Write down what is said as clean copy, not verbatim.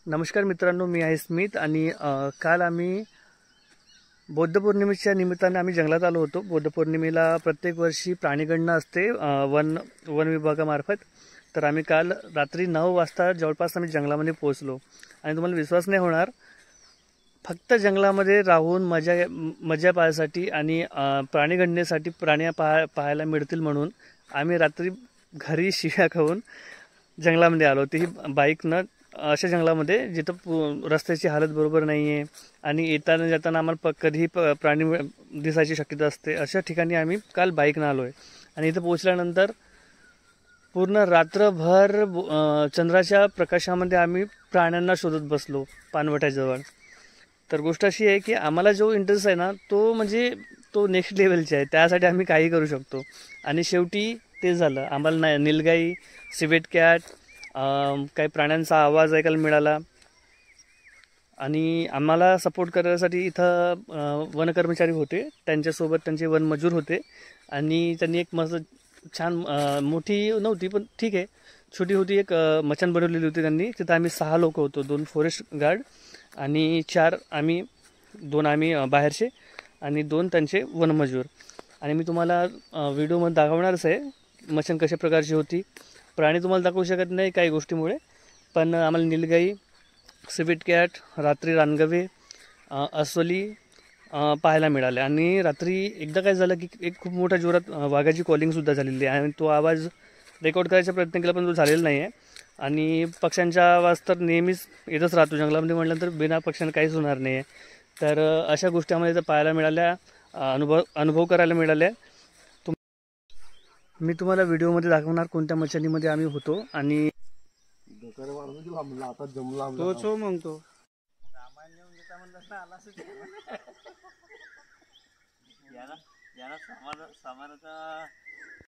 नमस्कार मित्रांनो, मी आहे स्मित आणि काल आम्ही बौद्ध पौर्णिमेच्या निमित्ताने आम्ही जंगलात आलो होतो। बौद्ध पौर्णिमेला प्रत्येक वर्षी प्राणीगणना असते वन विभागामार्फत। तर आम्ही काल रात्री 9 वाजता जवळपास आम्ही जंगलामध्ये पोहोचलो आणि तुम्हाला विश्वास नाही होणार, फक्त जंगलामध्ये राहून मजा पाहण्यासाठी आणि प्राणीगणनेसाठी प्राणी पाहायला मिळतील म्हणून आम्ही रात्री घरी शिव्या खाऊन जंगलामध्ये आलो। तेही बाईकनं, अशा जंगलामध्ये जिथं रस्त्याची हालत बरोबर नाही आहे आणि येताना जाताना आम्हाला कधीही प्राणी दिसायची शक्यता असते। अशा ठिकाणी आम्ही काल बाईकनं आलो आहे आणि इथं पोहोचल्यानंतर पूर्ण रात्रभर चंद्राच्या प्रकाशामध्ये आम्ही प्राण्यांना शोधत बसलो पानवट्याजवळ। तर गोष्ट अशी आहे की आम्हाला जो इंटरेस्ट आहे ना, तो म्हणजे तो नेक्स्ट लेवलचा आहे। त्यासाठी आम्ही काही करू शकतो आणि शेवटी ते झालं। आम्हाला नीलगाई, सिवेट कॅट, काही प्राण्यांचा आवाज ऐकायला मिळाला आणि आम्हाला सपोर्ट करण्यासाठी इथं वनकर्मचारी होते, त्यांच्यासोबत त्यांचे वनमजूर होते आणि त्यांनी एक मस्त छान, मोठी नव्हती पण ठीक आहे, छोटी होती, एक मचान बनवलेली होती त्यांनी। तिथं आम्ही 6 लोक होतो, 2 फॉरेस्ट गार्ड आणि 4 आम्ही, 2 आम्ही बाहेरचे आणि 2 त्यांचे वनमजूर। आणि मी तुम्हाला व्हिडिओमध्ये दाखवणारच आहे मचान कशा प्रकारची होती। प्राणी तुम्हाला दाखवू शकत नाही काही गोष्टीमुळे, पण आम्हाला नीलगाई, सिवेट कॅट, रात्री रानगवे, अस्वली पाहायला मिळाले। आणि रात्री एकदा काय झालं की एक खूप मोठ्या जोरात वाघाची कॉलिंगसुद्धा झालेली आहे आणि तो आवाज रेकॉर्ड करायचा प्रयत्न केला पण तो झालेला नाही आहे। आणि पक्ष्यांचा आवाज तर नेहमीच येतच राहतो जंगलामध्ये, म्हटलं तर बिना पक्ष्यांना काहीच होणार नाही आहे। तर अशा गोष्टी आम्हाला इथं पाहायला मिळाल्या, अनुभव करायला मिळाल्या। मी तुम्हाला व्हिडिओमध्ये दाखवणार कोणत्या मचानीमध्ये आम्ही होतो आणि तोच हो मग तो याला सामानाचा